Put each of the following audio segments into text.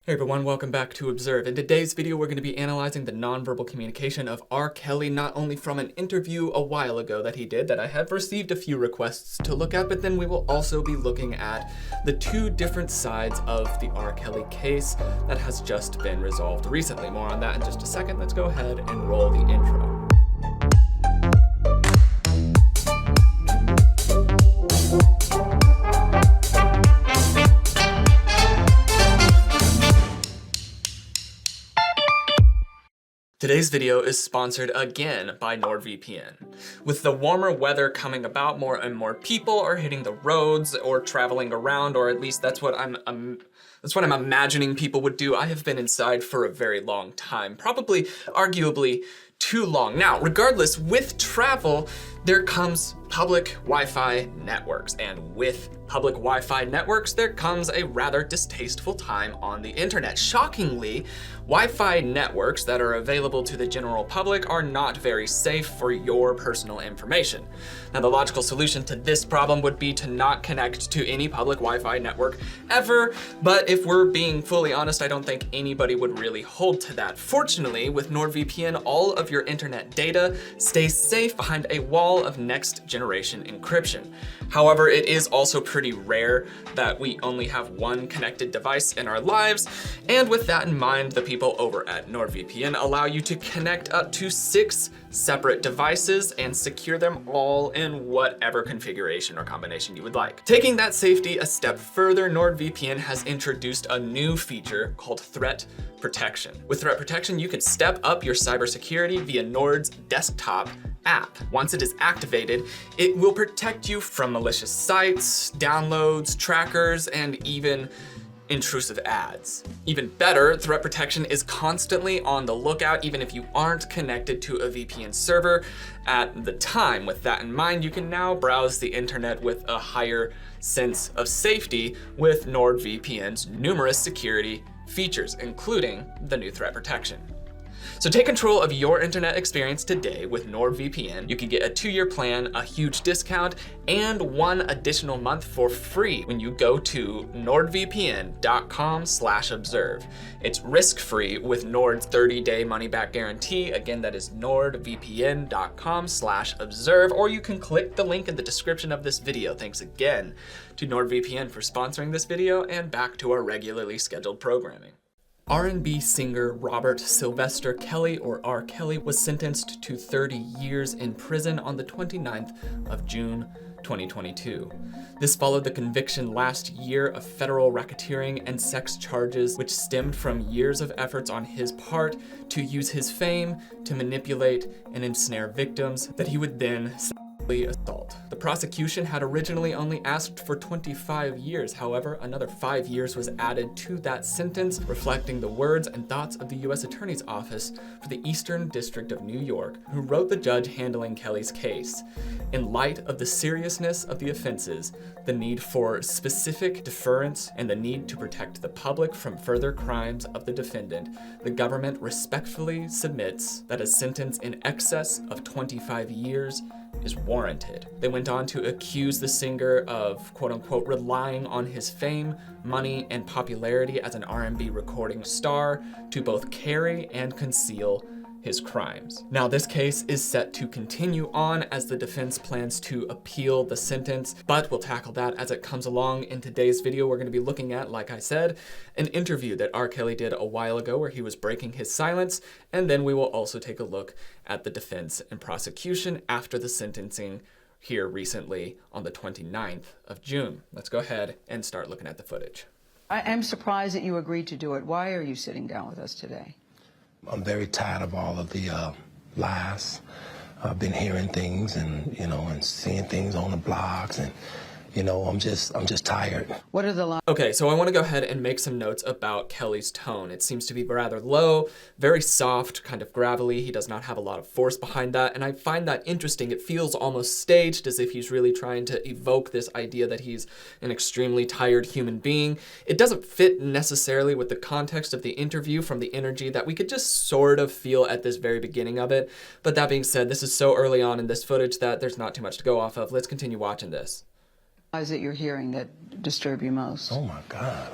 Hey everyone, welcome back to Observe. In today's video, we're going to be analyzing the nonverbal communication of R. Kelly, not only from an interview a while ago that he did that I have received a few requests to look at, but then we will also be looking at the two different sides of the R. Kelly case that has just been resolved recently. More on that in just a second. Let's go ahead and roll the intro. Today's video is sponsored again by NordVPN. With the warmer weather coming about, more and more people are hitting the roads or traveling around, or at least that's what I'm imagining people would do. I have been inside for a very long time, probably, arguably, too long. Now, regardless, with travel, there comes public Wi-Fi networks, and with public Wi-Fi networks, there comes a rather distasteful time on the internet. Shockingly, Wi-Fi networks that are available to the general public are not very safe for your personal information. Now, the logical solution to this problem would be to not connect to any public Wi-Fi network ever, but if we're being fully honest, I don't think anybody would really hold to that. Fortunately, with NordVPN, all of your internet data stays safe behind a wall of next generation encryption. However, it is also pretty rare that we only have one connected device in our lives, and with that in mind, the people over at NordVPN allow you to connect up to 6 separate devices and secure them all in whatever configuration or combination you would like. Taking that safety a step further, NordVPN has introduced a new feature called threat protection. With threat protection, you can step up your cybersecurity via Nord's desktop app. Once it is activated, it will protect you from malicious sites, downloads, trackers, and even intrusive ads. Even better, threat protection is constantly on the lookout even if you aren't connected to a VPN server at the time. With that in mind, you can now browse the internet with a higher sense of safety with NordVPN's numerous security features, including the new threat protection. So take control of your internet experience today with NordVPN. You can get a 2-year plan, a huge discount, and 1 additional month for free when you go to nordvpn.com/observe. It's risk-free with Nord's 30-day money-back guarantee. Again, that is nordvpn.com/observe, or you can click the link in the description of this video. Thanks again to NordVPN for sponsoring this video, and back to our regularly scheduled programming. R&B singer Robert Sylvester Kelly, or R. Kelly, was sentenced to 30 years in prison on the 29th of June, 2022. This followed the conviction last year of federal racketeering and sex charges, which stemmed from years of efforts on his part to use his fame to manipulate and ensnare victims that he would then assault. The prosecution had originally only asked for 25 years. However, another 5 years was added to that sentence, reflecting the words and thoughts of the U.S. Attorney's Office for the Eastern District of New York, who wrote the judge handling Kelly's case. In light of the seriousness of the offenses, the need for specific deterrence, and the need to protect the public from further crimes of the defendant, the government respectfully submits that a sentence in excess of 25 years is warranted. They went on to accuse the singer of, quote-unquote, relying on his fame, money, and popularity as an R&B recording star to both carry and conceal his crimes. Now, this case is set to continue on as the defense plans to appeal the sentence, but we'll tackle that as it comes along. In today's video, we're going to be looking at, like I said, an interview that R. Kelly did a while ago where he was breaking his silence, and then we will also take a look at the defense and prosecution after the sentencing here recently on the 29th of June. Let's go ahead and start looking at the footage. I am surprised that you agreed to do it. Why are you sitting down with us today? I'm very tired of all of the lies. I've been hearing things and, and seeing things on the blogs, and, I'm just tired. What are the lies? Okay, so I want to go ahead and make some notes about Kelly's tone. It seems to be rather low, very soft, kind of gravelly. He does not have a lot of force behind that, and I find that interesting. It feels almost staged, as if he's really trying to evoke this idea that he's an extremely tired human being. It doesn't fit necessarily with the context of the interview from the energy that we could just sort of feel at this very beginning of it. But that being said, this is so early on in this footage that there's not too much to go off of. Let's continue watching this. Lies that you're hearing that disturb you most? Oh my God.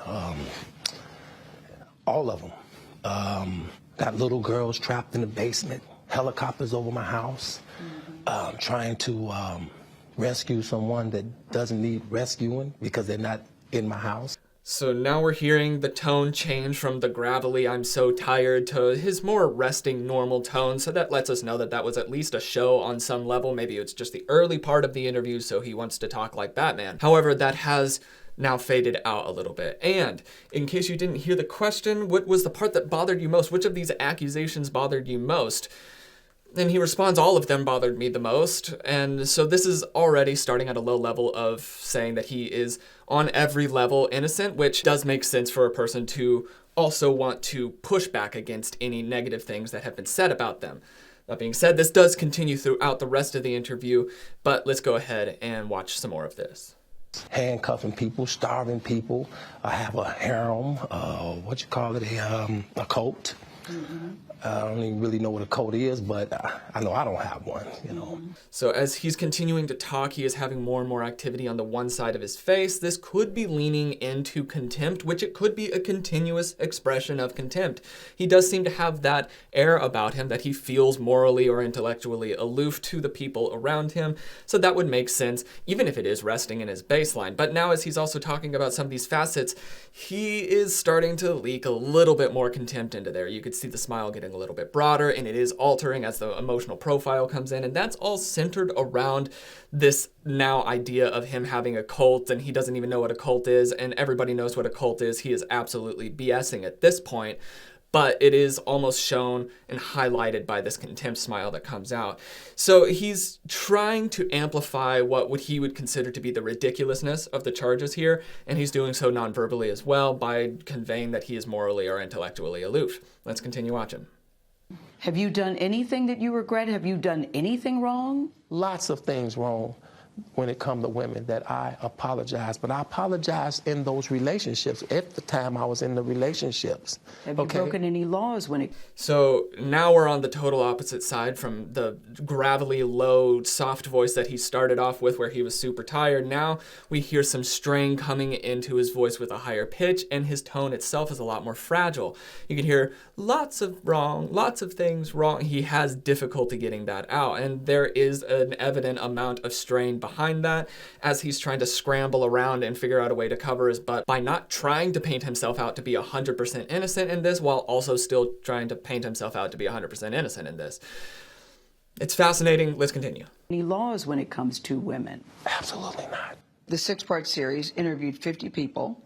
all of them. Got little girls trapped in the basement, helicopters over my house, trying to rescue someone that doesn't need rescuing because they're not in my house. So now we're hearing the tone change from the gravelly "I'm so tired" to his more resting, normal tone. So that lets us know that that was at least a show on some level. Maybe it's just the early part of the interview, so he wants to talk like Batman. However, that has now faded out a little bit. And in case you didn't hear the question, what was the part that bothered you most? Which of these accusations bothered you most? And he responds, all of them bothered me the most. And so this is already starting at a low level of saying that he is on every level innocent, which does make sense for a person to also want to push back against any negative things that have been said about them. That being said, this does continue throughout the rest of the interview, but let's go ahead and watch some more of this. Handcuffing people, starving people. I have a harem, a cult. I don't even really know what a cult is, but I know I don't have one, you know. So as he's continuing to talk, he is having more and more activity on the one side of his face. This could be leaning into contempt, which it could be a continuous expression of contempt. He does seem to have that air about him that he feels morally or intellectually aloof to the people around him. So that would make sense, even if it is resting in his baseline. But now as he's also talking about some of these facets, he is starting to leak a little bit more contempt into there. You could see the smile getting a little bit broader, and it is altering as the emotional profile comes in, and that's all centered around this now idea of him having a cult, and he doesn't even know what a cult is, and everybody knows what a cult is. He is absolutely BSing at this point, but it is almost shown and highlighted by this contempt smile that comes out. So he's trying to amplify what he would consider to be the ridiculousness of the charges here, and he's doing so non-verbally as well by conveying that he is morally or intellectually aloof. Let's continue watching. Have you done anything that you regret? Have you done anything wrong? Lots of things wrong when it comes to women that I apologize, but I apologize in those relationships at the time I was in the relationships. Have you broken any laws when it... So now we're on the total opposite side from the gravelly, low, soft voice that he started off with where he was super tired. Now we hear some strain coming into his voice with a higher pitch, and his tone itself is a lot more fragile. You can hear lots of things wrong. He has difficulty getting that out, and there is an evident amount of strain behind that as he's trying to scramble around and figure out a way to cover his butt by not trying to paint himself out to be 100% innocent in this while also still trying to paint himself out to be 100% innocent in this. It's fascinating. Let's continue. Any laws when it comes to women? Absolutely not. The 6-part series interviewed 50 people,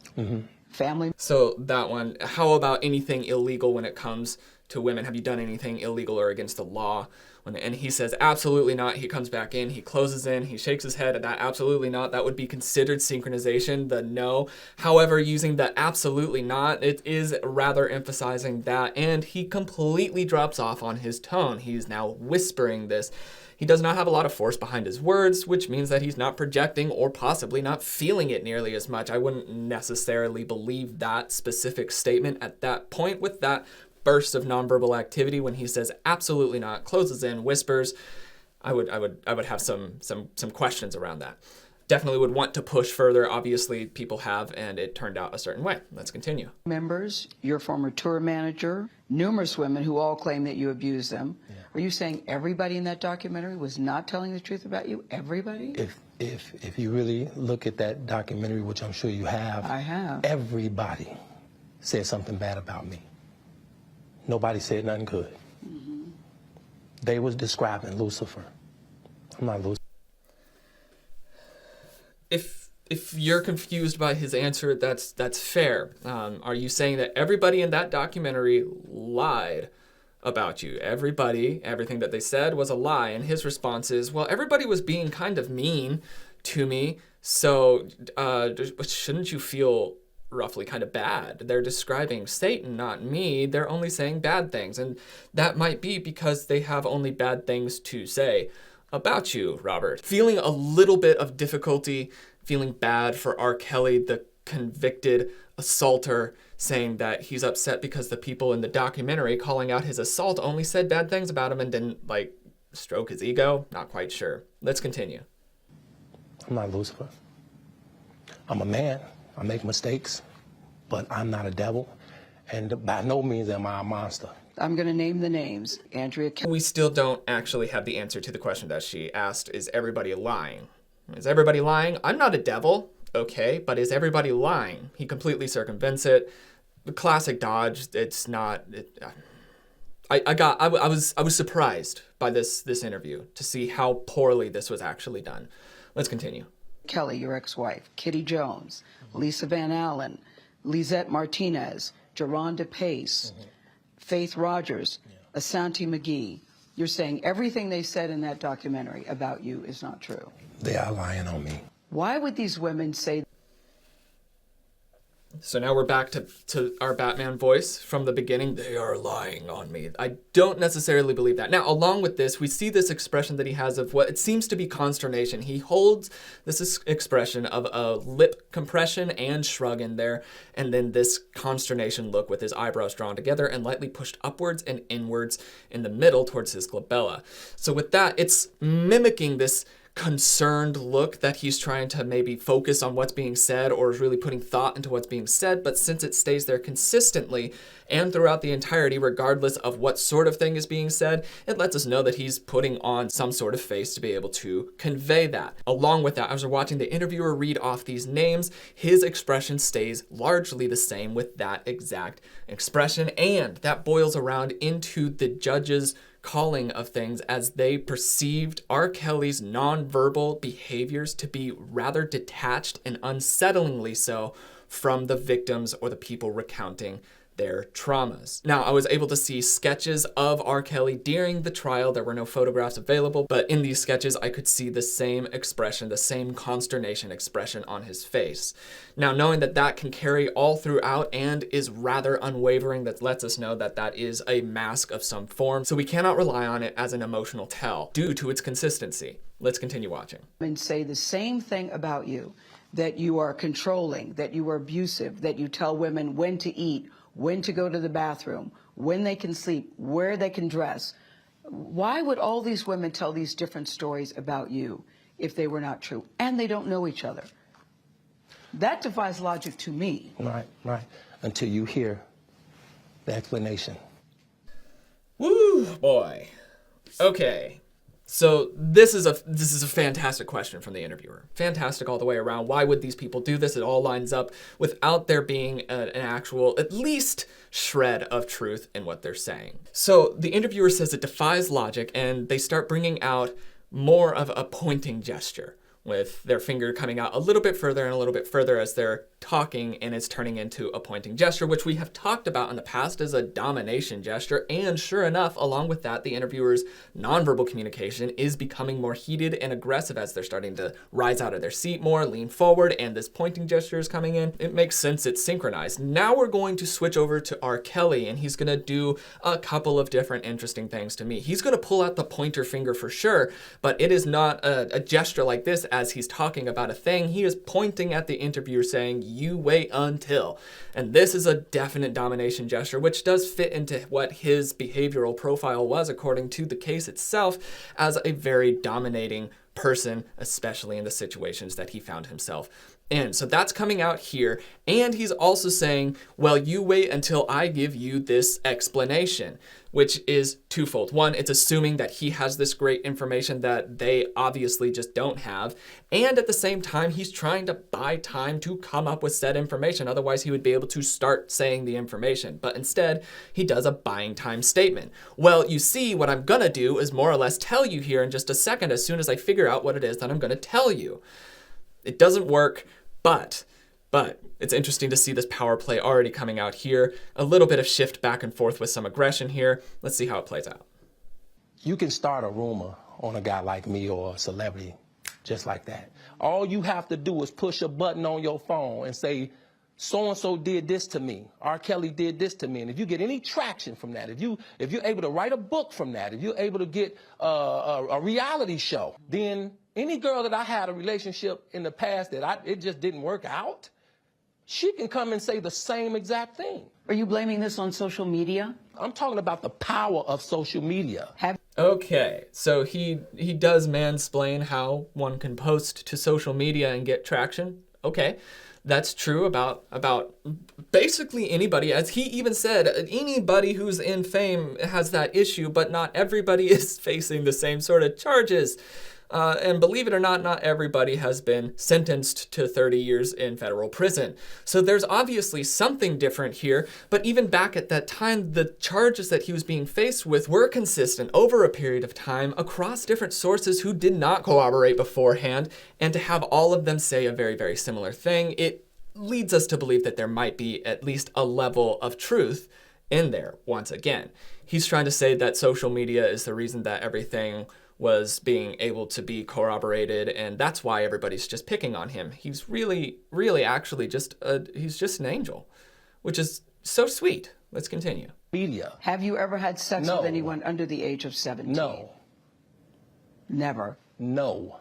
family. So that one, how about anything illegal when it comes to women? Have you done anything illegal or against the law? And he says, absolutely not. He comes back in, he closes in, he shakes his head at that, absolutely not. That would be considered synchronization, the no. However, using the absolutely not, it is rather emphasizing that, and he completely drops off on his tone. He's now whispering this. He does not have a lot of force behind his words, which means that he's not projecting or possibly not feeling it nearly as much. I wouldn't necessarily believe that specific statement at that point with that burst of nonverbal activity when he says absolutely not, closes in, whispers. I would have some questions around that. Definitely would want to push further. Obviously, people have, and it turned out a certain way. Let's continue. Members, your former tour manager, numerous women who all claim that you abused them. Yeah. Are you saying everybody in that documentary was not telling the truth about you? Everybody? If you really look at that documentary, which I'm sure you have, I have. Everybody said something bad about me. Nobody said nothing good. They was describing Lucifer. I'm not Lucifer. If you're confused by his answer, that's fair. Are you saying that everybody in that documentary lied about you? Everybody, everything that they said was a lie. And his response is, well, everybody was being kind of mean to me, so shouldn't you feel roughly kind of bad? They're describing Satan, not me. They're only saying bad things. And that might be because they have only bad things to say about you, Robert. Feeling a little bit of difficulty, feeling bad for R. Kelly, the convicted assaulter, saying that he's upset because the people in the documentary calling out his assault only said bad things about him and didn't, stroke his ego. Not quite sure. Let's continue. I'm not Lucifer. I'm a man. I make mistakes, but I'm not a devil. And by no means am I a monster. I'm going to name the names. Andrea Kelly. We still don't actually have the answer to the question that she asked, is everybody lying? Is everybody lying? I'm not a devil, okay, but is everybody lying? He completely circumvents it. The classic dodge, it's not... I was surprised by this interview to see how poorly this was actually done. Let's continue. Kelly, your ex-wife, Kitty Jones, Lisa Van Allen, Lisette Martinez, Geronda Pace, Faith Rogers, Asante McGee. You're saying everything they said in that documentary about you is not true. They are lying on me. Why would these women say... So now we're back to our Batman voice from the beginning. They are lying on me. I don't necessarily believe that. Now, along with this, we see this expression that he has of what it seems to be consternation. He holds this expression of a lip compression and shrug in there, and then this consternation look with his eyebrows drawn together and lightly pushed upwards and inwards in the middle towards his glabella. So with that, it's mimicking this concerned look that he's trying to maybe focus on what's being said or is really putting thought into what's being said, but since it stays there consistently and throughout the entirety, regardless of what sort of thing is being said, it lets us know that he's putting on some sort of face to be able to convey that. Along with that, as we're watching the interviewer read off these names, his expression stays largely the same with that exact expression, and that boils around into the judge's calling of things as they perceived R. Kelly's nonverbal behaviors to be rather detached and unsettlingly so from the victims or the people recounting their traumas. Now, I was able to see sketches of R. Kelly during the trial. There were no photographs available, but in these sketches, I could see the same expression, the same consternation expression on his face. Now, knowing that that can carry all throughout and is rather unwavering, that lets us know that that is a mask of some form, so we cannot rely on it as an emotional tell due to its consistency. Let's continue watching. And say the same thing about you, that you are controlling, that you are abusive, that you tell women when to eat, when to go to the bathroom, when they can sleep, where they can dress. Why would all these women tell these different stories about you if they were not true? And they don't know each other. That defies logic to me. Right. Until you hear the explanation. Woo, boy. Okay. So this is a fantastic question from the interviewer. Fantastic all the way around. Why would these people do this? It all lines up without there being an actual, at least, shred of truth in what they're saying. So the interviewer says it defies logic, and they start bringing out more of a pointing gesture, with their finger coming out a little bit further and a little bit further as they're talking, and it's turning into a pointing gesture, which we have talked about in the past as a domination gesture. And sure enough, along with that, the interviewer's nonverbal communication is becoming more heated and aggressive as they're starting to rise out of their seat more, lean forward, and this pointing gesture is coming in. It makes sense, it's synchronized. Now we're going to switch over to R. Kelly, and he's gonna do a couple of different interesting things to me. He's gonna pull out the pointer finger for sure, but it is not a gesture like this as he's talking about a thing. He is pointing at the interviewer saying, "You wait until." And this is a definite domination gesture, which does fit into what his behavioral profile was according to the case itself, as a very dominating person, especially in the situations that he found himself in. So that's coming out here. And he's also saying, well, you wait until I give you this explanation, which is twofold. One, it's assuming that he has this great information that they obviously just don't have. And at the same time, he's trying to buy time to come up with said information. Otherwise, he would be able to start saying the information. But instead, he does a buying time statement. Well, you see, what I'm gonna do is more or less tell you here in just a second as soon as I figure out what it is that I'm gonna tell you. It doesn't work, but it's interesting to see this power play already coming out here. A little bit of shift back and forth with some aggression here. Let's see how it plays out. You can start a rumor on a guy like me or a celebrity just like that. All you have to do is push a button on your phone and say, so-and-so did this to me. R. Kelly did this to me. And if you get any traction from that, if you're able to write a book from that, if you're able to get a reality show, then any girl that I had a relationship in the past that it just didn't work out, she can come and say the same exact thing. Are you blaming this on social media? I'm talking about the power of social media. Okay, so he does mansplain how one can post to social media and get traction. Okay, that's true about basically anybody. As he even said, anybody who's in fame has that issue, but not everybody is facing the same sort of charges. And believe it or not, not everybody has been sentenced to 30 years in federal prison. So there's obviously something different here, but even back at that time, the charges that he was being faced with were consistent over a period of time across different sources who did not corroborate beforehand, and to have all of them say a very, very similar thing, it leads us to believe that there might be at least a level of truth in there. Once again, he's trying to say that social media is the reason that everything was being able to be corroborated, and that's why everybody's just picking on him. He's really actually he's just an angel, which is so sweet. Let's continue. Media. Have you ever had sex No. with anyone under the age of 17? No. Never. No.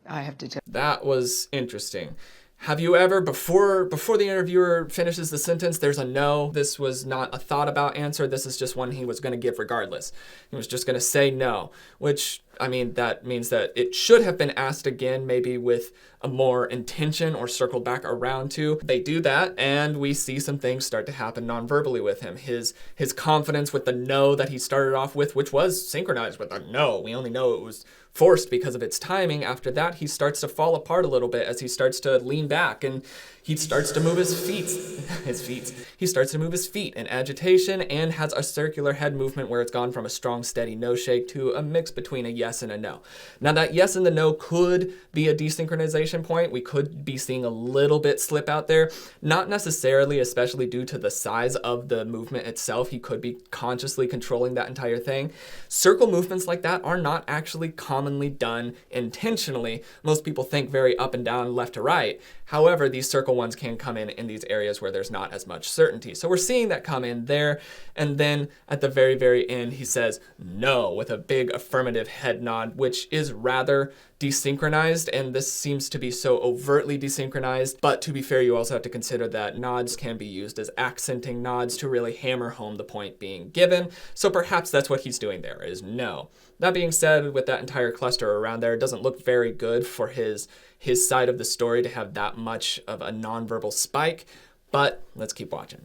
I have to tell That was interesting. Have you ever, before the interviewer finishes the sentence, there's a no. This was not a thought about answer. This is just one he was going to give regardless. He was just going to say no, which, I mean, that means that it should have been asked again, maybe with a more intention or circled back around to. They do that, and we see some things start to happen non-verbally with him. His confidence with the no that he started off with, which was synchronized with a no. We only know it was forced because of its timing. After that, he starts to fall apart a little bit as he starts to lean back, and he starts to move his feet. He starts to move his feet in agitation and has a circular head movement where it's gone from a strong, steady no shake to a mix between a yes and a no. Now that yes and the no could be a desynchronization point. We could be seeing a little bit slip out there. Not necessarily, especially due to the size of the movement itself. He could be consciously controlling that entire thing. Circle movements like that are not actually commonly done intentionally. Most people think very up and down, left to right. However, these circle ones can come in these areas where there's not as much certainty. So we're seeing that come in there. And then at the very, very end, he says no with a big affirmative head nod, which is rather desynchronized. And this seems to be so overtly desynchronized. But to be fair, you also have to consider that nods can be used as accenting nods to really hammer home the point being given. So perhaps that's what he's doing there, is no. That being said, with that entire cluster around there, it doesn't look very good for his side of the story to have that much of a nonverbal spike, but let's keep watching.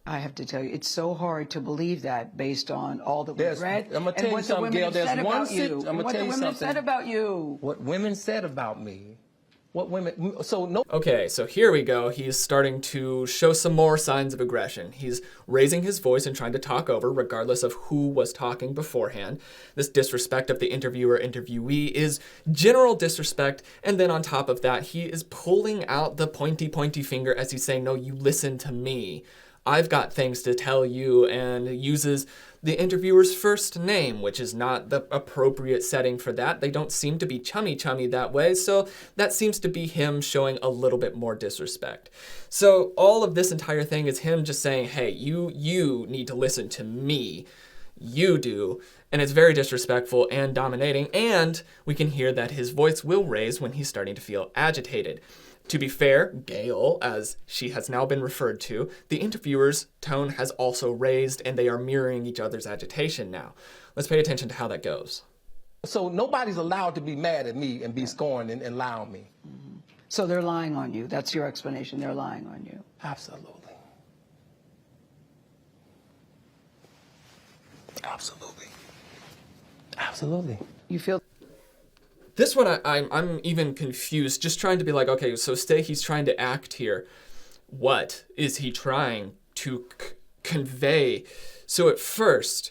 I have to tell you, it's so hard to believe that based on all that we've read I'm gonna tell and you what the something, women Gail. have There's said one about you. I'm gonna What tell the you women have something. said about you. What women said about me. What women. So no. Okay, so here we go. He's starting to show some more signs of aggression. He's raising his voice and trying to talk over, regardless of who was talking beforehand. This disrespect of the interviewer-interviewee is general disrespect, and then on top of that, he is pulling out the pointy finger as he's saying, no, you listen to me. I've got things to tell you, and uses the interviewer's first name, which is not the appropriate setting for that. They don't seem to be chummy that way, so that seems to be him showing a little bit more disrespect. So all of this entire thing is him just saying, hey, you need to listen to me. You do. And it's very disrespectful and dominating, and we can hear that his voice will raise when he's starting to feel agitated. To be fair, Gail, as she has now been referred to, the interviewer's tone has also raised, and they are mirroring each other's agitation now. Let's pay attention to how that goes. So nobody's allowed to be mad at me and be scorned and lie on me. So they're lying on you. That's your explanation. They're lying on you. Absolutely. Absolutely. Absolutely. You feel This one, I'm even confused, just trying to be like, okay, so say he's trying to act here. What is he trying to convey? So at first,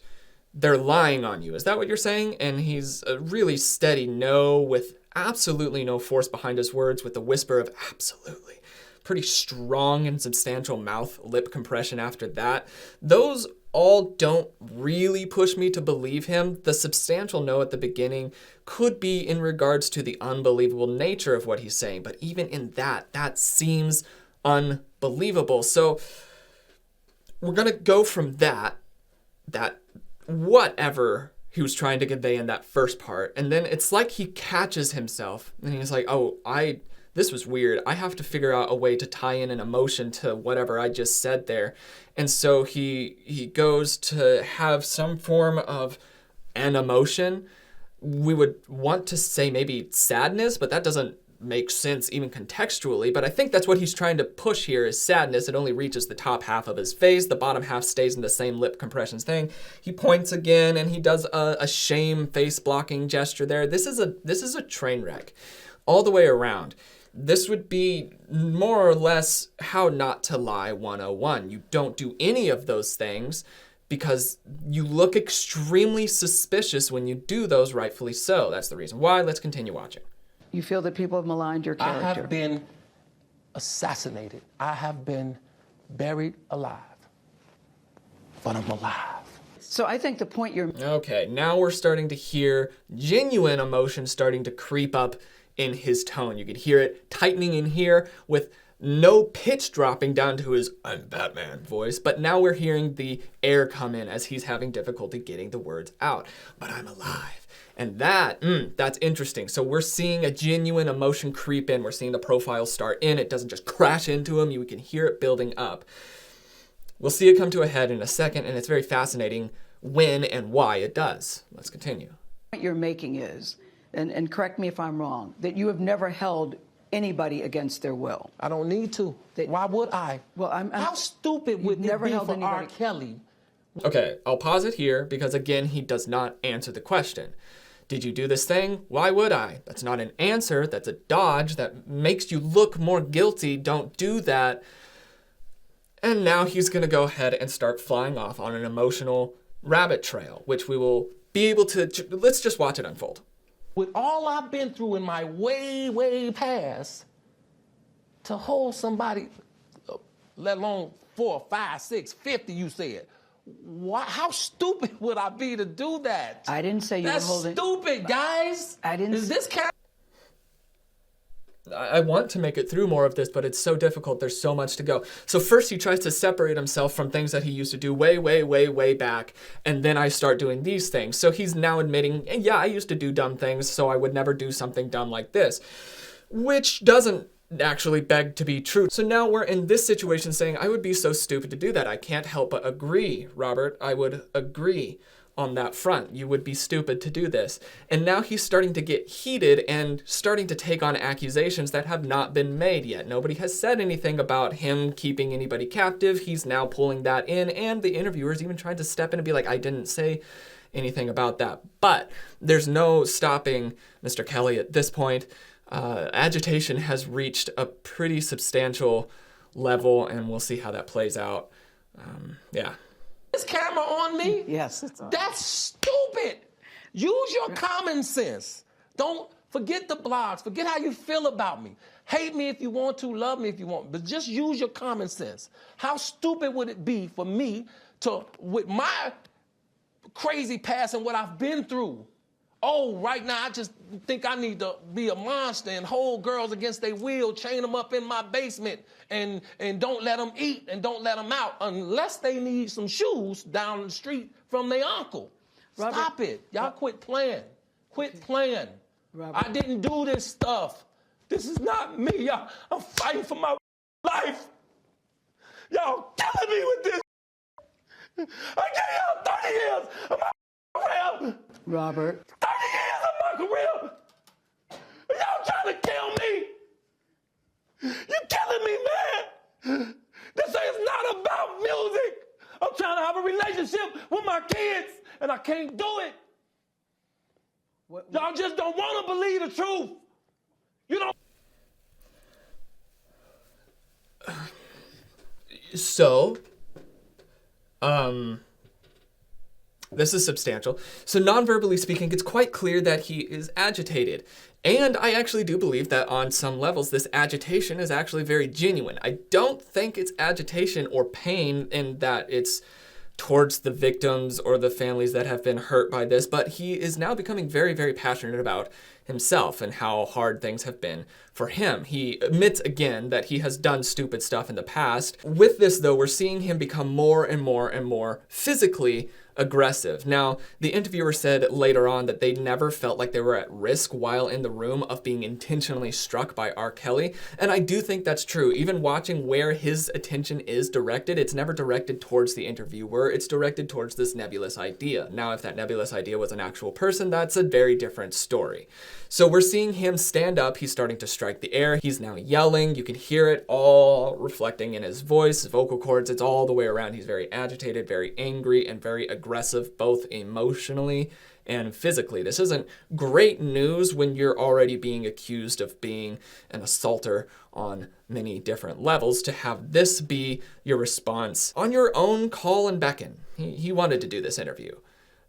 they're lying on you. Is that what you're saying? And he's a really steady no with absolutely no force behind his words, with a whisper of absolutely. Pretty strong and substantial mouth lip compression after that. Those all don't really push me to believe him. The substantial no at the beginning could be in regards to the unbelievable nature of what he's saying, but even in that seems unbelievable. So we're gonna go from that whatever he was trying to convey in that first part, and then it's like he catches himself and he's like, oh, this was weird. I have to figure out a way to tie in an emotion to whatever I just said there. And so he goes to have some form of an emotion. We would want to say maybe sadness, but that doesn't make sense even contextually, but I think that's what he's trying to push here is sadness. It only reaches the top half of his face. The bottom half stays in the same lip compressions thing. He points again and he does a shame face blocking gesture there. This is a train wreck all the way around. This would be more or less how not to lie 101. You don't do any of those things because you look extremely suspicious when you do those, rightfully so. That's the reason why. Let's continue watching. You feel that people have maligned your character? I have been assassinated. I have been buried alive. But I'm alive. So I think the point you're... Okay, now we're starting to hear genuine emotion starting to creep up in his tone. You could hear it tightening in here with no pitch dropping down to his "I'm Batman" voice, but now we're hearing the air come in as he's having difficulty getting the words out. But I'm alive. And that's interesting. So we're seeing a genuine emotion creep in. We're seeing the profile start in. It doesn't just crash into him. You can hear it building up. We'll see it come to a head in a second, and it's very fascinating when and why it does. Let's continue. The point you're making is, and correct me if I'm wrong, that you have never held anybody against their will. I don't need to. Why would I? Well, How stupid would it be for R. Kelly? Okay, I'll pause it here because, again, he does not answer the question. Did you do this thing? Why would I? That's not an answer. That's a dodge that makes you look more guilty. Don't do that. And now he's going to go ahead and start flying off on an emotional rabbit trail, which we will be able to... Let's just watch it unfold. With all I've been through in my way, way past, to hold somebody, let alone 4, 5, 6, 50, you said. How stupid would I be to do that? I didn't say you were holding... That's stupid, guys. I didn't... Is this I want to make it through more of this, but it's so difficult. There's so much to go. So first he tries to separate himself from things that he used to do way, way, way, way back. And then I start doing these things. So he's now admitting, yeah, I used to do dumb things, so I would never do something dumb like this, which doesn't actually beg to be true. So now we're in this situation saying, I would be so stupid to do that. I can't help but agree, Robert. I would agree on that front. You would be stupid to do this. And now he's starting to get heated and starting to take on accusations that have not been made yet. Nobody has said anything about him keeping anybody captive. He's now pulling that in, and the interviewer's even trying to step in and be like, I didn't say anything about that. But there's no stopping Mr. Kelly at this point. Agitation has reached a pretty substantial level, and we'll see how that plays out. Yeah. This camera on me? Yes, it's on. That's stupid. Use your common sense. Don't forget the blogs. Forget how you feel about me. Hate me if you want to, love me if you want, but just use your common sense. How stupid would it be for me to, with my crazy past and what I've been through, right now I just think I need to be a monster and hold girls against their will, chain them up in my basement, and don't let them eat and don't let them out unless they need some shoes down the street from their uncle. Robert, stop it. Y'all quit playing. Quit playing. Robert. I didn't do this stuff. This is not me. Y'all, I'm fighting for my life. Y'all killing me with this. I gave y'all 30 years of my career. Robert. 30 years of my career. Y'all trying to kill me. You're killing me, man. This is not about music. I'm trying to have a relationship with my kids, and I can't do it. Y'all just don't want to believe the truth. You don't. So, this is substantial. So non-verbally speaking, it's quite clear that he is agitated. And I actually do believe that on some levels, this agitation is actually very genuine. I don't think it's agitation or pain in that it's towards the victims or the families that have been hurt by this, but he is now becoming very, very passionate about himself and how hard things have been for him. He admits again that he has done stupid stuff in the past. With this though, we're seeing him become more and more and more physically aggressive. Now, the interviewer said later on that they never felt like they were at risk while in the room of being intentionally struck by R. Kelly, and I do think that's true. Even watching where his attention is directed, it's never directed towards the interviewer, it's directed towards this nebulous idea. Now, if that nebulous idea was an actual person, that's a very different story. So we're seeing him stand up. He's starting to strike the air. He's now yelling. You can hear it all reflecting in his voice, his vocal cords. It's all the way around. He's very agitated, very angry, and very aggressive, both emotionally and physically. This isn't great news when you're already being accused of being an assaulter on many different levels, to have this be your response on your own call and beckon. He wanted to do this interview.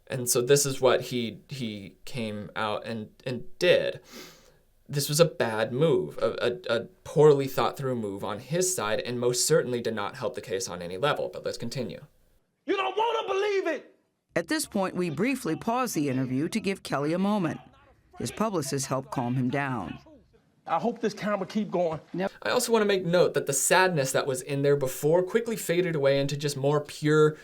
And so this is what he came out and did. This was a bad move, a poorly thought through move on his side, and most certainly did not help the case on any level. But let's continue. You don't want to believe it. At this point, we briefly pause the interview to give Kelly a moment. His publicist helped calm him down. I hope this camera keep going. I also want to make note that the sadness that was in there before quickly faded away into just more pure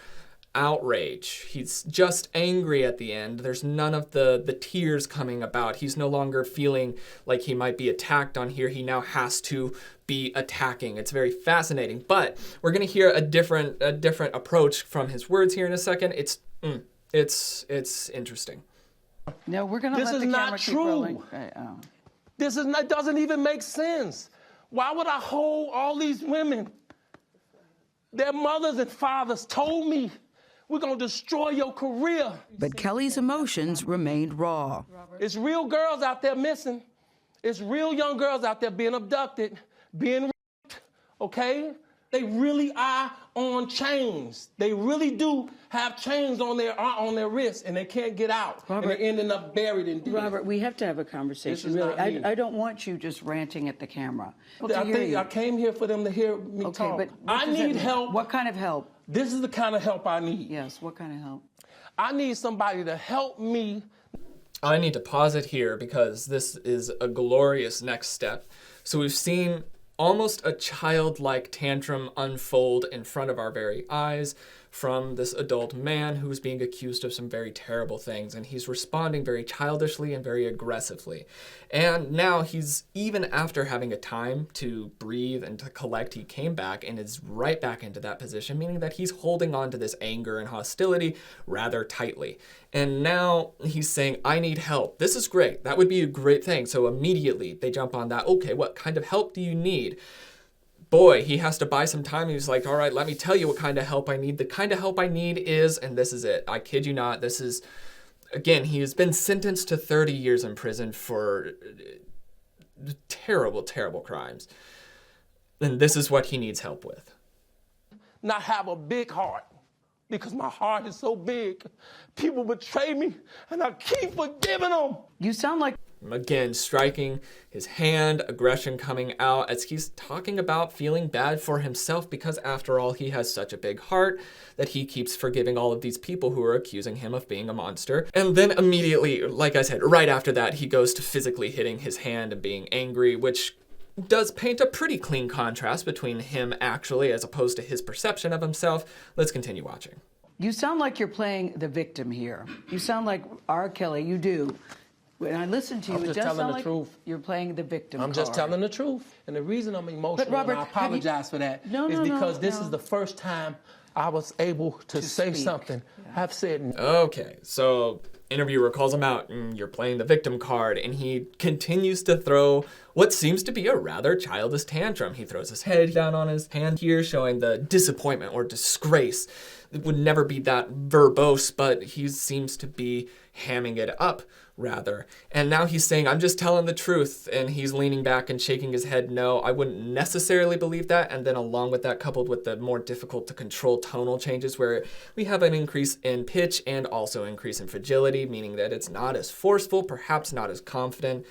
outrage. He's just angry at the end. There's none of the tears coming about. He's no longer feeling like he might be attacked on here. He now has to be attacking. It's very fascinating. But we're going to hear a different approach from his words here in a second. It's interesting. No, we're going to let the camera keep rolling. This is not true. This doesn't even make sense. Why would I hold all these women? Their mothers and fathers told me, we're going to destroy your career. But Kelly's emotions remained raw. It's real girls out there missing. It's real young girls out there being abducted, being raped, okay? They really are on chains. They really do have chains on their wrists, and they can't get out. Robert, and they're ending up buried in dead. Robert, we have to have a conversation, really. I don't want you just ranting at the camera. I came here for them to hear me talk. But I need help. What kind of help? This is the kind of help I need. Yes, what kind of help? I need somebody to help me. I need to pause it here because this is a glorious next step. So we've seen almost a childlike tantrum unfold in front of our very eyes from this adult man who's being accused of some very terrible things, and he's responding very childishly and very aggressively. And now he's, even after having a time to breathe and to collect, he came back and is right back into that position, meaning that he's holding on to this anger and hostility rather tightly. And now he's saying, I need help. This is great. That would be a great thing. So immediately they jump on that. Okay, what kind of help do you need? Boy, he has to buy some time. He's like, all right, let me tell you what kind of help I need. The kind of help I need is, and this is it. I kid you not. This is, again, he has been sentenced to 30 years in prison for terrible, terrible crimes. And this is what he needs help with. Not have a big heart, because my heart is so big. People betray me, and I keep forgiving them. You sound like... Again, striking his hand, aggression coming out as he's talking about feeling bad for himself because, after all, he has such a big heart that he keeps forgiving all of these people who are accusing him of being a monster. And then immediately, like I said, right after that, he goes to physically hitting his hand and being angry, which does paint a pretty clean contrast between him actually as opposed to his perception of himself. Let's continue watching. You sound like you're playing the victim here. You sound like R. Kelly, you do. When I listen to you, it does sound like you're playing the victim I'm just telling the truth. And the reason I'm emotional, Robert, and I apologize for that, is because this is the first time I was able to say speak. something. Yeah. I've said... Okay, so interviewer calls him out, and you're playing the victim card, and he continues to throw what seems to be a rather childish tantrum. He throws his head down on his hand here, showing the disappointment or disgrace. It would never be that verbose, but he seems to be hamming it up, rather. And now he's saying, I'm just telling the truth, and he's leaning back and shaking his head no. I wouldn't necessarily believe that. And then along with that, coupled with the more difficult to control tonal changes where we have an increase in pitch and also increase in fragility, meaning that it's not as forceful, perhaps not as confident.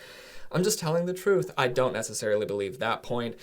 I'm just telling the truth. I don't necessarily believe that point.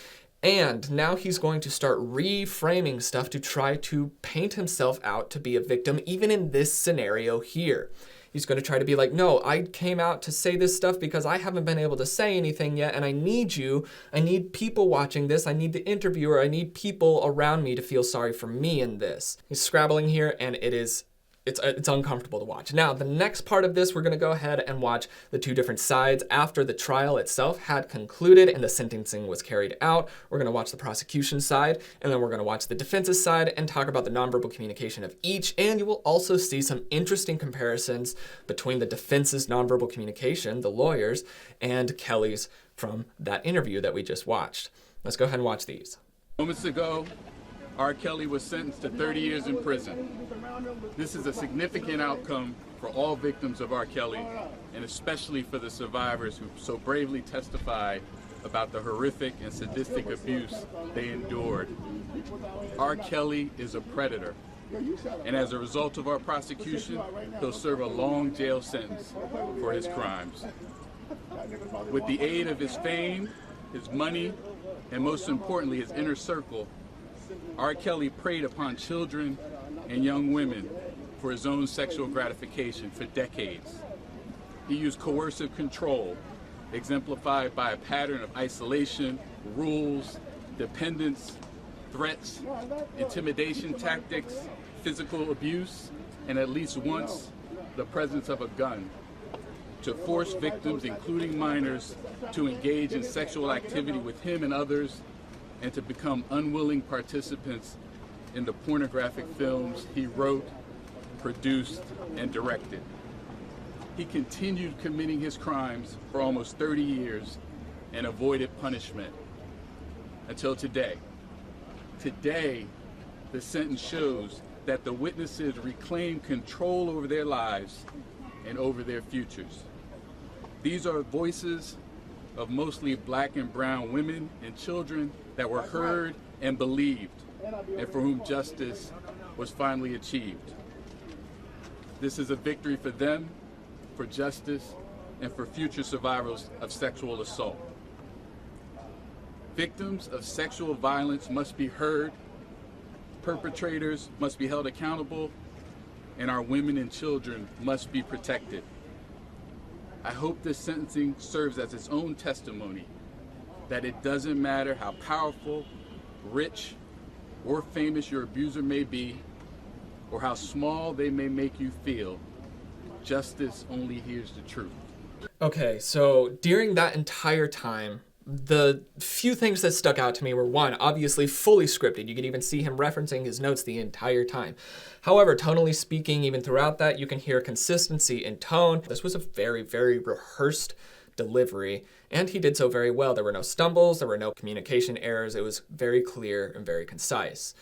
And now he's going to start reframing stuff to try to paint himself out to be a victim, even in this scenario here. He's going to try to be like, no, I came out to say this stuff because I haven't been able to say anything yet, and I need you. I need people watching this. I need the interviewer. I need people around me to feel sorry for me in this. He's scrabbling here, and it is it's uncomfortable to watch. Now, the next part of this, we're gonna go ahead and watch the two different sides after the trial itself had concluded and the sentencing was carried out. We're gonna watch the prosecution side, and then we're gonna watch the defense's side and talk about the nonverbal communication of each. And you will also see some interesting comparisons between the defense's nonverbal communication, the lawyers, and Kelly's from that interview that we just watched. Let's go ahead and watch these. Moments ago, R. Kelly was sentenced to 30 years in prison. This is a significant outcome for all victims of R. Kelly, and especially for the survivors who so bravely testified about the horrific and sadistic abuse they endured. R. Kelly is a predator, and as a result of our prosecution, he'll serve a long jail sentence for his crimes. With the aid of his fame, his money, and most importantly, his inner circle, R. Kelly preyed upon children and young women for his own sexual gratification for decades. He used coercive control, exemplified by a pattern of isolation, rules, dependence, threats, intimidation tactics, physical abuse, and at least once, the presence of a gun, to force victims, including minors, to engage in sexual activity with him and others, and to become unwilling participants in the pornographic films he wrote, produced, and directed. He continued committing his crimes for almost 30 years and avoided punishment until today. Today, the sentence shows that the witnesses reclaim control over their lives and over their futures. These are voices of mostly black and brown women and children that were heard and believed, and for whom justice was finally achieved. This is a victory for them, for justice, and for future survivors of sexual assault. Victims of sexual violence must be heard, perpetrators must be held accountable, and our women and children must be protected. I hope this sentencing serves as its own testimony that it doesn't matter how powerful, rich, or famous your abuser may be, or how small they may make you feel, justice only hears the truth. Okay, so during that entire time, the few things that stuck out to me were, one, obviously fully scripted. You could even see him referencing his notes the entire time. However, tonally speaking, even throughout that, you can hear consistency in tone. This was a very, very rehearsed delivery, and he did so very well. There were no stumbles, there were no communication errors. It was very clear and very concise.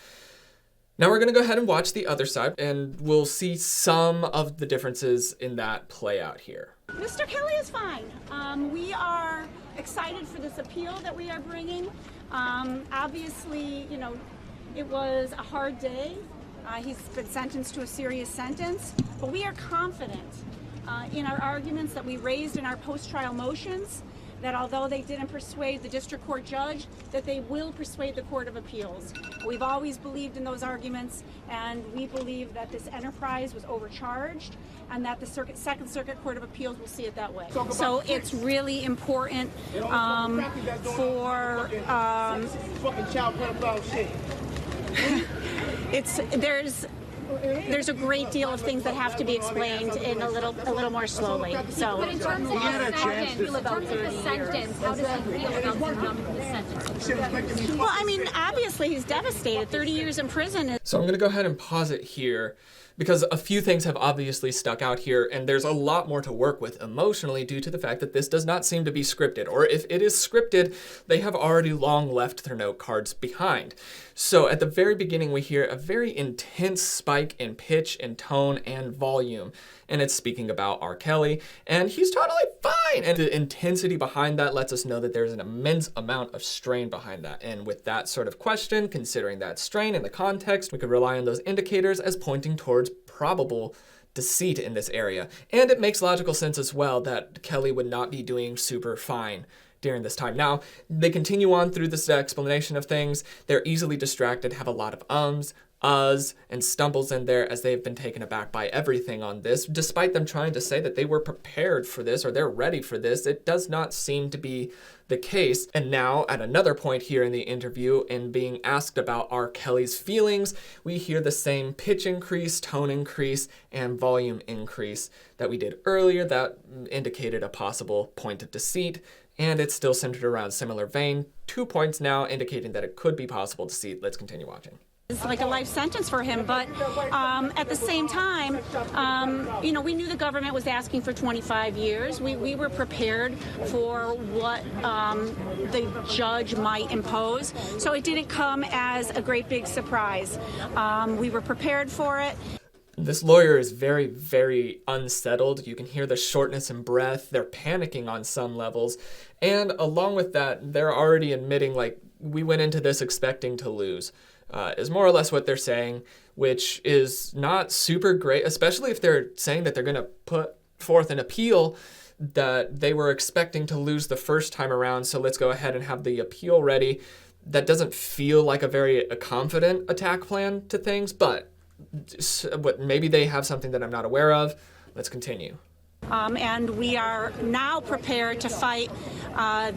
Now we're gonna go ahead and watch the other side, and we'll see some of the differences in that play out here. Mr. Kelly is fine. We are excited for this appeal that we are bringing. Obviously, you know, it was a hard day. He's been sentenced to a serious sentence, but we are confident in our arguments that we raised in our post-trial motions, that although they didn't persuade the district court judge, that they will persuade the Court of Appeals. We've always believed in those arguments, and we believe that this enterprise was overcharged, and that the Second Circuit Court of Appeals will see it that way. So it's really important for there's a great deal of things that have to be explained in a little more slowly. So, but in terms of the sentence, how does he feel about the sentence? Well, I mean, obviously he's devastated. 30 years in prison. So I'm gonna go ahead and pause it here, because a few things have obviously stuck out here, and there's a lot more to work with emotionally due to the fact that this does not seem to be scripted, or if it is scripted, they have already long left their note cards behind. So at the very beginning, we hear a very intense spike in pitch and tone and volume, and it's speaking about R. Kelly, and he's totally fine. And the intensity behind that lets us know that there's an immense amount of strain behind that. And with that sort of question, considering that strain in the context, we could rely on those indicators as pointing towards probable deceit in this area. And it makes logical sense as well that Kelly would not be doing super fine during this time. Now, they continue on through this explanation of things. They're easily distracted, have a lot of ums, uhs and stumbles in there as they've been taken aback by everything on this. Despite them trying to say that they were prepared for this or they're ready for this, it does not seem to be the case. And now, at another point here in the interview, in being asked about R. Kelly's feelings, we hear the same pitch increase, tone increase, and volume increase that we did earlier that indicated a possible point of deceit. And it's still centered around similar vein. 2 points now indicating that it could be possible deceit. Let's continue watching. It's like a life sentence for him, but at the same time, we knew the government was asking for 25 years. We were prepared for what the judge might impose, so it didn't come as a great big surprise. We were prepared for it. This lawyer is very, very unsettled. You can hear the shortness in breath. They're panicking on some levels. And along with that, they're already admitting, like, we went into this expecting to lose. Is more or less what they're saying, which is not super great, especially if they're saying that they're going to put forth an appeal that they were expecting to lose the first time around, so let's go ahead and have the appeal ready. That doesn't feel like a very confident attack plan to things, but maybe they have something that I'm not aware of. Let's continue. And we are now prepared to fight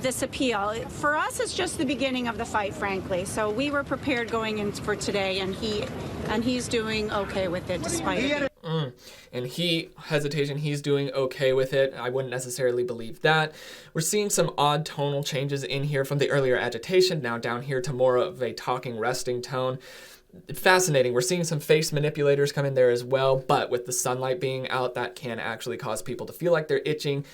this appeal. For us, it's just the beginning of the fight, frankly. So we were prepared going in for today, and he's doing okay with it despite it. And he's doing okay with it. I wouldn't necessarily believe that. We're seeing some odd tonal changes in here from the earlier agitation, now down here to more of a talking, resting tone. Fascinating. We're seeing some face manipulators come in there as well, but with the sunlight being out, that can actually cause people to feel like they're itching.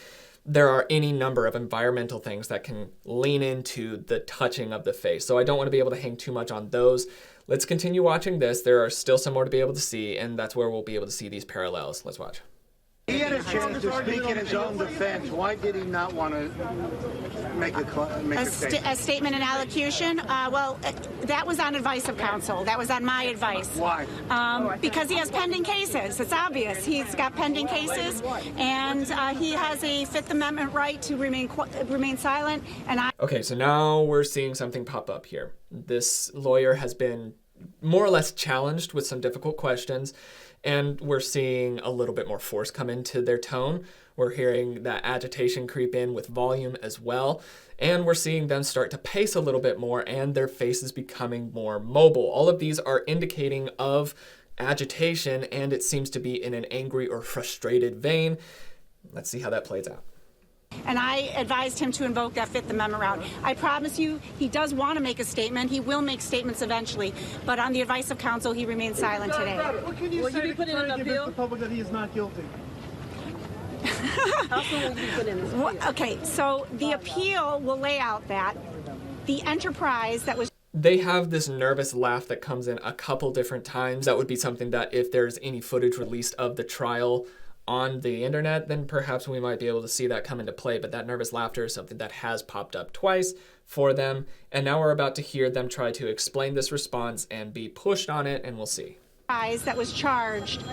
There are any number of environmental things that can lean into the touching of the face, so I don't want to be able to hang too much on those. Let's continue watching this. There are still some more to be able to see, and that's where we'll be able to see these parallels. Let's watch. He had a chance to speak in his own defense. Why did he not want to make a statement? A statement in allocution? That was on advice of counsel. That was on my advice. Why? Because he has pending cases. It's obvious. He's got pending cases, and he has a Fifth Amendment right to remain silent. Okay, so now we're seeing something pop up here. This lawyer has been more or less challenged with some difficult questions, and we're seeing a little bit more force come into their tone. We're hearing that agitation creep in with volume as well, and we're seeing them start to pace a little bit more and their faces becoming more mobile. All of these are indicating of agitation, and it seems to be in an angry or frustrated vein. Let's see how that plays out. And I advised him to invoke that Fifth Amendment route. I promise you, he does want to make a statement. He will make statements eventually. But on the advice of counsel, he remains silent today. What can you say to try to convince the public that he is not guilty? How soon will you put in this appeal? Okay, so the appeal will lay out that the enterprise that was... They have this nervous laugh that comes in a couple different times. That would be something that if there's any footage released of the trial on the internet, then perhaps we might be able to see that come into play. But that nervous laughter is something that has popped up twice for them. And now we're about to hear them try to explain this response and be pushed on it, and we'll see. That was charged,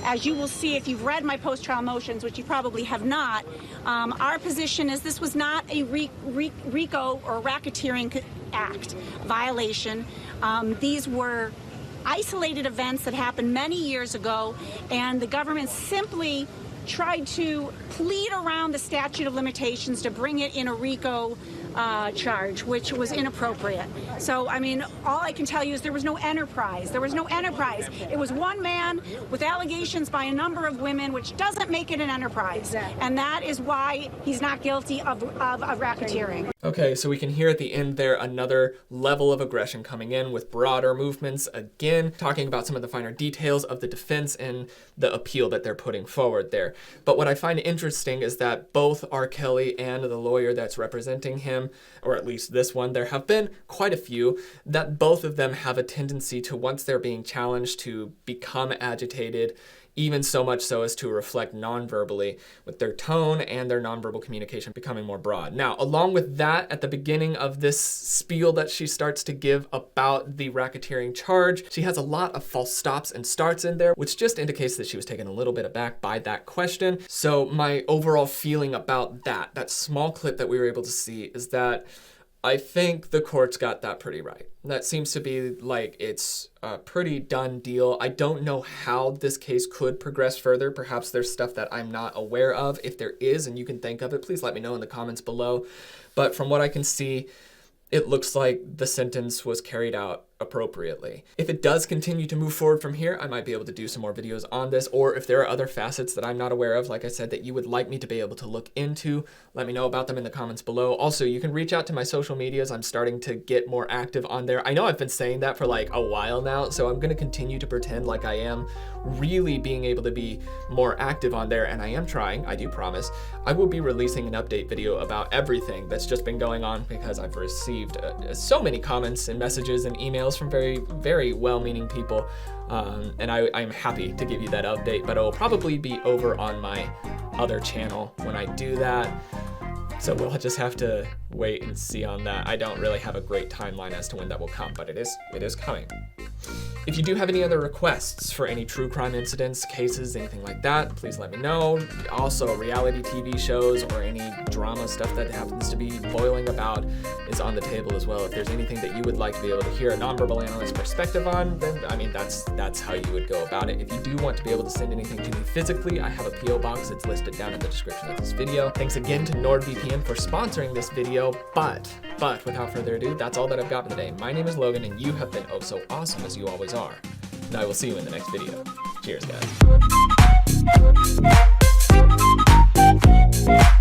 as you will see if you've read my post-trial motions, which you probably have not, our position is this was not a RICO or racketeering act violation. These were isolated events that happened many years ago, and the government simply tried to plead around the statute of limitations to bring it in a RICO charge, which was inappropriate. So, I mean, all I can tell you is there was no enterprise. There was no enterprise. It was one man with allegations by a number of women, which doesn't make it an enterprise. And that is why he's not guilty of racketeering. Okay, so we can hear at the end there another level of aggression coming in with broader movements, again, talking about some of the finer details of the defense and the appeal that they're putting forward there. But what I find interesting is that both R. Kelly and the lawyer that's representing him, or at least this one, there have been quite a few, that both of them have a tendency to, once they're being challenged, to become agitated, even so much so as to reflect non-verbally, with their tone and their nonverbal communication becoming more broad. Now, along with that, at the beginning of this spiel that she starts to give about the racketeering charge, she has a lot of false stops and starts in there, which just indicates that she was taken a little bit aback by that question. So my overall feeling about that small clip that we were able to see is that I think the court's got that pretty right. That seems to be like it's a pretty done deal. I don't know how this case could progress further. Perhaps there's stuff that I'm not aware of. If there is and you can think of it, please let me know in the comments below. But from what I can see, it looks like the sentence was carried out appropriately. If it does continue to move forward from here, I might be able to do some more videos on this, or if there are other facets that I'm not aware of, like I said, that you would like me to be able to look into, let me know about them in the comments below. Also, you can reach out to my social medias. I'm starting to get more active on there. I know I've been saying that for like a while now, so I'm gonna continue to pretend like I am really being able to be more active on there, and I am trying, I do promise. I will be releasing an update video about everything that's just been going on, because I've received so many comments and messages and emails from very, very well-meaning people, and I'm happy to give you that update, but it will probably be over on my other channel when I do that. So we'll just have to wait and see on that. I don't really have a great timeline as to when that will come, but it is coming. If you do have any other requests for any true crime incidents, cases, anything like that, please let me know. Also, reality TV shows or any drama stuff that happens to be boiling about is on the table as well. If there's anything that you would like to be able to hear a nonverbal analyst perspective on, then I mean, that's how you would go about it. If you do want to be able to send anything to me physically, I have a PO box. It's listed down in the description of this video. Thanks again to NordVPN for sponsoring this video, but without further ado, that's all that I've got for today. My name is Logan, and you have been oh so awesome, as you always are. And I will see you in the next video. Cheers, guys.